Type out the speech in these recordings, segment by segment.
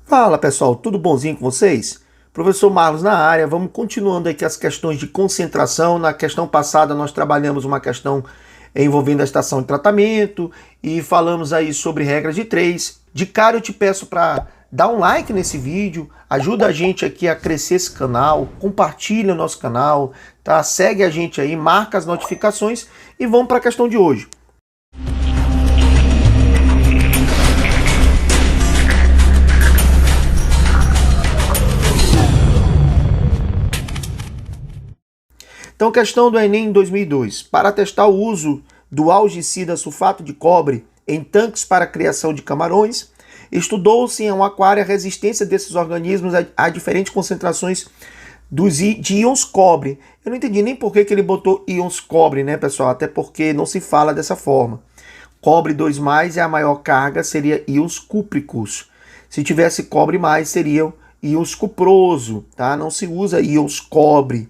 Fala pessoal, tudo bonzinho com vocês? Professor Marlos na área, vamos continuando aqui as questões de concentração. Na questão passada nós trabalhamos uma questão envolvendo a estação de tratamento e falamos aí sobre regras de 3. De cara eu te peço para dar um like nesse vídeo, ajuda a gente aqui a crescer esse canal, compartilha o nosso canal, tá? Segue a gente aí, marca as notificações e vamos para a questão de hoje. Então, questão do Enem 2002. Para testar o uso do algicida sulfato de cobre em tanques para a criação de camarões, estudou-se em um aquário a resistência desses organismos a diferentes concentrações de íons cobre. Eu não entendi nem por que ele botou íons cobre, né, pessoal? Até porque não se fala dessa forma. Cobre 2+, e a maior carga seria íons cúpricos. Se tivesse cobre mais, seriam íons cuproso, tá? Não se usa íons cobre,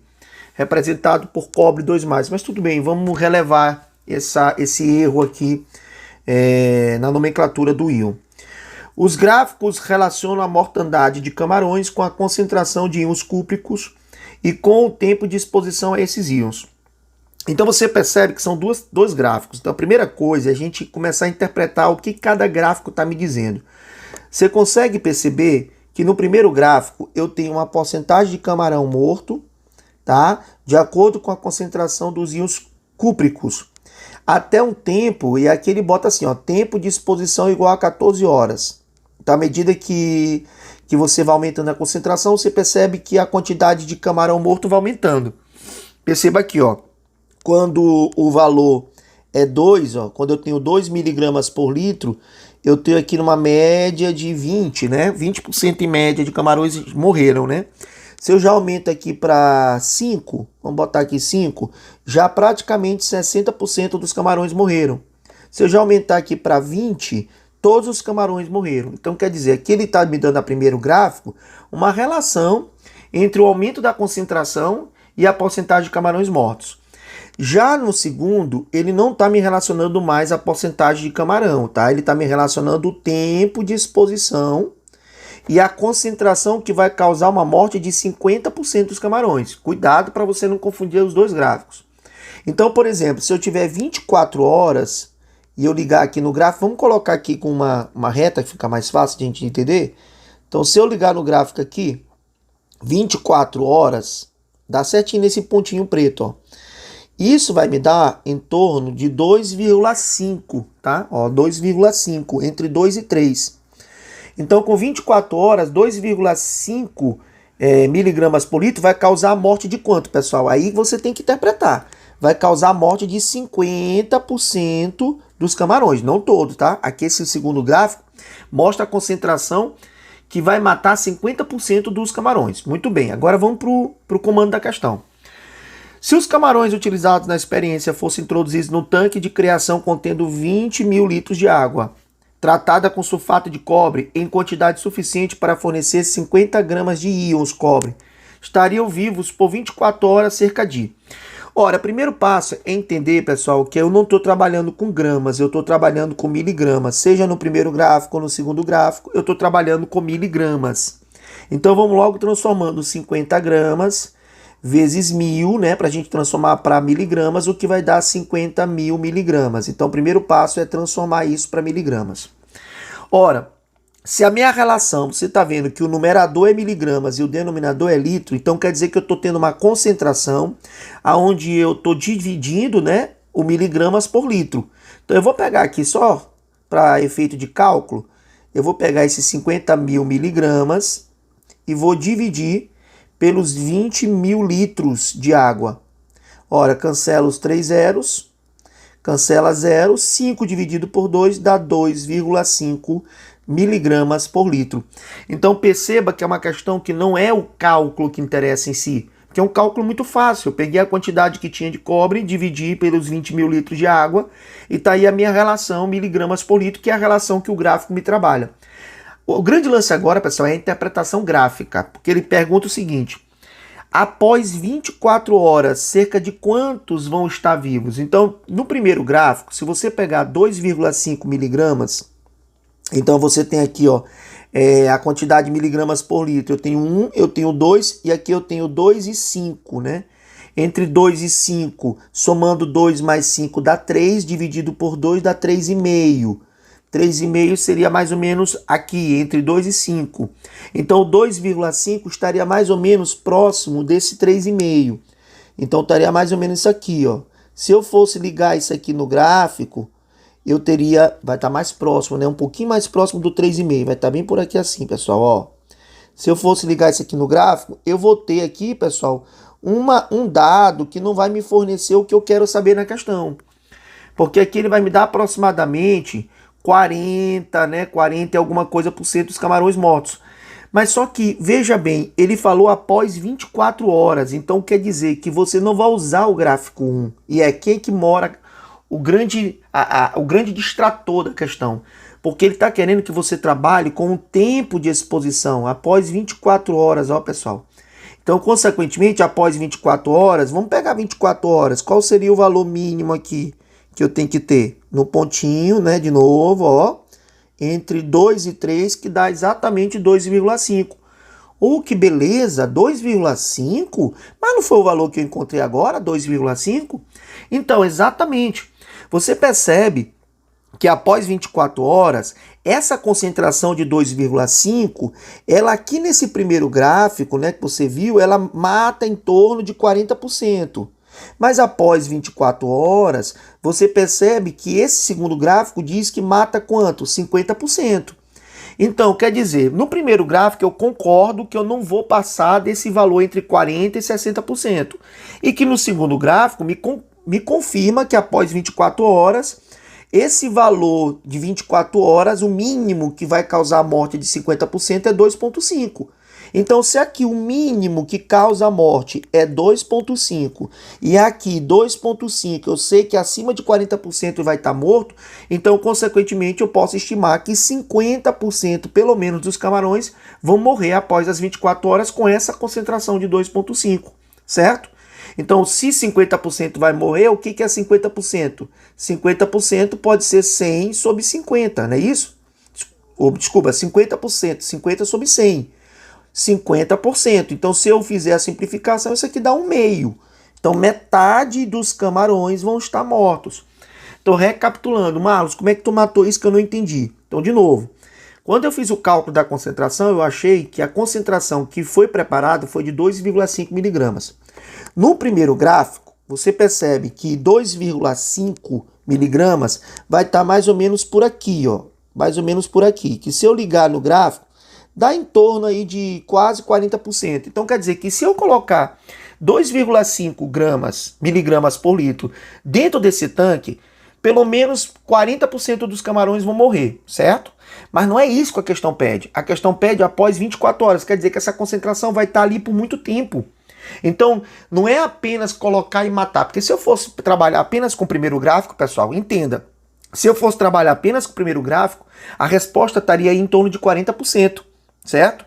representado por cobre 2+, mas tudo bem, vamos relevar esse erro aqui na nomenclatura do íon. Os gráficos relacionam a mortandade de camarões com a concentração de íons cúpricos e com o tempo de exposição a esses íons. Então você percebe que são dois gráficos. Então a primeira coisa é a gente começar a interpretar o que cada gráfico está me dizendo. Você consegue perceber que no primeiro gráfico eu tenho uma porcentagem de camarão morto, tá? De acordo com a concentração dos íons cúpricos. Até um tempo, e aqui ele bota assim, ó, tempo de exposição igual a 14 horas. Então, à medida que você vai aumentando a concentração, você percebe que a quantidade de camarão morto vai aumentando. Perceba aqui, ó, quando o valor é 2, ó, quando eu tenho 2 miligramas por litro, eu tenho aqui numa média de 20, né? 20% em média de camarões morreram, né? Se eu já aumento aqui para 5, vamos botar aqui 5, já praticamente 60% dos camarões morreram. Se eu já aumentar aqui para 20, todos os camarões morreram. Então quer dizer, aqui ele está me dando a primeiro gráfico uma relação entre o aumento da concentração e a porcentagem de camarões mortos. Já no segundo, ele não está me relacionando mais a porcentagem de camarão, tá? Ele está me relacionando o tempo de exposição e a concentração que vai causar uma morte de 50% dos camarões. Cuidado para você não confundir os dois gráficos. Então, por exemplo, se eu tiver 24 horas e eu ligar aqui no gráfico, vamos colocar aqui com uma reta que fica mais fácil de a gente entender. Então, se eu ligar no gráfico aqui, 24 horas, dá certinho nesse pontinho preto, ó. Isso vai me dar em torno de 2,5, tá? Ó, 2,5, entre 2 e 3. Então, com 24 horas, 2,5 miligramas por litro vai causar a morte de quanto, pessoal? Aí você tem que interpretar. Vai causar a morte de 50% dos camarões, não todos, tá? Aqui esse segundo gráfico mostra a concentração que vai matar 50% dos camarões. Muito bem, agora vamos para o comando da questão. Se os camarões utilizados na experiência fossem introduzidos no tanque de criação contendo 20 mil litros de água, tratada com sulfato de cobre em quantidade suficiente para fornecer 50 gramas de íons cobre, estariam vivos por 24 horas cerca de... Ora, primeiro passo é entender, pessoal, que eu não estou trabalhando com gramas, eu estou trabalhando com miligramas. Seja no primeiro gráfico ou no segundo gráfico, eu estou trabalhando com miligramas. Então vamos logo transformando 50 gramas vezes 1000, né, para a gente transformar para miligramas, o que vai dar 50 mil miligramas. Então o primeiro passo é transformar isso para miligramas. Ora, se a minha relação, você está vendo que o numerador é miligramas e o denominador é litro, então quer dizer que eu estou tendo uma concentração onde eu estou dividindo, né, o miligramas por litro. Então eu vou pegar aqui só para efeito de cálculo, eu vou pegar esses 50 mil miligramas e vou dividir pelos 20 mil litros de água. Ora, cancela os 3 zeros, cancela 0, 5 dividido por 2 dá 2,5 miligramas por litro. Então perceba que é uma questão que não é o cálculo que interessa em si, porque é um cálculo muito fácil. Eu peguei a quantidade que tinha de cobre, dividi pelos 20 mil litros de água e está aí a minha relação miligramas por litro, que é a relação que o gráfico me trabalha. O grande lance agora, pessoal, é a interpretação gráfica, porque ele pergunta o seguinte: após 24 horas, cerca de quantos vão estar vivos? Então, no primeiro gráfico, se você pegar 2,5 miligramas, então você tem aqui, ó, a quantidade de miligramas por litro. Eu tenho 1, eu tenho 2 e aqui eu tenho 2 e 5, né? Entre 2 e 5, somando 2 mais 5 dá 3, dividido por 2 dá 3,5. 3,5 seria mais ou menos aqui, entre 2 e 5. Então, 2,5 estaria mais ou menos próximo desse 3,5. Então, estaria mais ou menos isso aqui, ó. Se eu fosse ligar isso aqui no gráfico, eu teria, vai estar mais próximo, né? Um pouquinho mais próximo do 3,5. Vai estar bem por aqui assim, pessoal, ó. Se eu fosse ligar isso aqui no gráfico, eu vou ter aqui, pessoal, um dado que não vai me fornecer o que eu quero saber na questão. Porque aqui ele vai me dar aproximadamente 40, né? 40 e alguma coisa por cento dos camarões mortos. Mas só que, veja bem, ele falou após 24 horas. Então quer dizer que você não vai usar o gráfico 1. E é aqui que mora o grande distrator da questão. Porque ele está querendo que você trabalhe com o tempo de exposição após 24 horas, ó pessoal. Então, consequentemente, após 24 horas, vamos pegar 24 horas. Qual seria o valor mínimo aqui que eu tenho que ter? No pontinho, né, de novo, ó. Entre 2 e 3, que dá exatamente 2,5. Que beleza, 2,5? Mas não foi o valor que eu encontrei agora, 2,5? Então, exatamente. Você percebe que após 24 horas, essa concentração de 2,5, ela aqui nesse primeiro gráfico, né, que você viu, ela mata em torno de 40%. Mas após 24 horas, você percebe que esse segundo gráfico diz que mata quanto? 50%. Então, quer dizer, no primeiro gráfico eu concordo que eu não vou passar desse valor entre 40% e 60%. E que no segundo gráfico me confirma que após 24 horas, esse valor de 24 horas, o mínimo que vai causar a morte de 50% é 2,5. Então, se aqui o mínimo que causa a morte é 2,5 e aqui 2,5 eu sei que acima de 40% vai estar morto, então, consequentemente, eu posso estimar que 50% pelo menos dos camarões vão morrer após as 24 horas com essa concentração de 2,5, certo? Então, se 50% vai morrer, o que é 50%? 50% pode ser 100 sobre 50, não é isso? Desculpa, 50%, 50 sobre 100. 50%. Então, se eu fizer a simplificação, isso aqui dá 1/2. Então, metade dos camarões vão estar mortos. Então, recapitulando, Marlos, como é que tu matou isso que eu não entendi? Então, de novo, quando eu fiz o cálculo da concentração, eu achei que a concentração que foi preparada foi de 2,5 miligramas. No primeiro gráfico, você percebe que 2,5 miligramas vai estar mais ou menos por aqui, ó. Mais ou menos por aqui. Que se eu ligar no gráfico, dá em torno aí de quase 40%. Então quer dizer que se eu colocar 2,5 miligramas por litro dentro desse tanque, pelo menos 40% dos camarões vão morrer, certo? Mas não é isso que a questão pede. A questão pede após 24 horas, quer dizer que essa concentração vai estar ali por muito tempo. Então, não é apenas colocar e matar, porque se eu fosse trabalhar apenas com o primeiro gráfico, pessoal, entenda, se eu fosse trabalhar apenas com o primeiro gráfico, a resposta estaria aí em torno de 40%. Certo?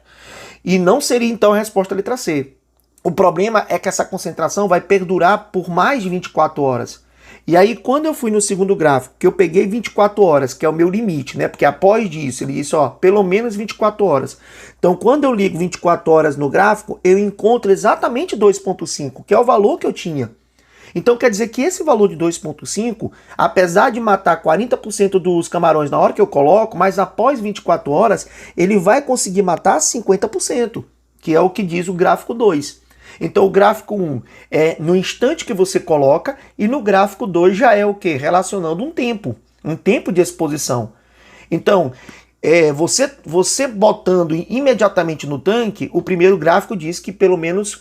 E não seria então a resposta letra C. O problema é que essa concentração vai perdurar por mais de 24 horas. E aí, quando eu fui no segundo gráfico, que eu peguei 24 horas, que é o meu limite, né? Porque após disso, ele disse, ó, pelo menos 24 horas. Então, quando eu ligo 24 horas no gráfico, eu encontro exatamente 2,5, que é o valor que eu tinha. Então quer dizer que esse valor de 2,5, apesar de matar 40% dos camarões na hora que eu coloco, mas após 24 horas, ele vai conseguir matar 50%, que é o que diz o gráfico 2. Então o gráfico 1 é no instante que você coloca, e no gráfico 2 já é o quê? Relacionando um tempo de exposição. Então, você botando imediatamente no tanque, o primeiro gráfico diz que pelo menos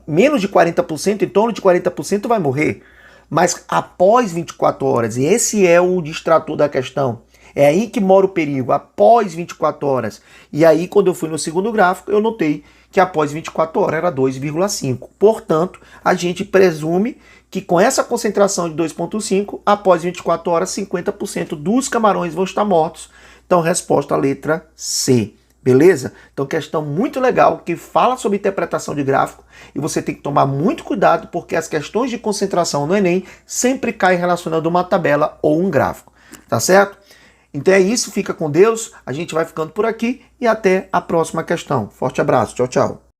menos de 40%, em torno de 40% vai morrer. Mas após 24 horas, e esse é o distrator da questão, é aí que mora o perigo, após 24 horas. E aí, quando eu fui no segundo gráfico, eu notei que após 24 horas era 2,5. Portanto, a gente presume que com essa concentração de 2,5, após 24 horas, 50% dos camarões vão estar mortos. Então, resposta letra C, beleza? Então, questão muito legal que fala sobre interpretação de gráfico e você tem que tomar muito cuidado porque as questões de concentração no Enem sempre caem relacionando uma tabela ou um gráfico, tá certo? Então é isso, fica com Deus, a gente vai ficando por aqui e até a próxima questão. Forte abraço, tchau, tchau.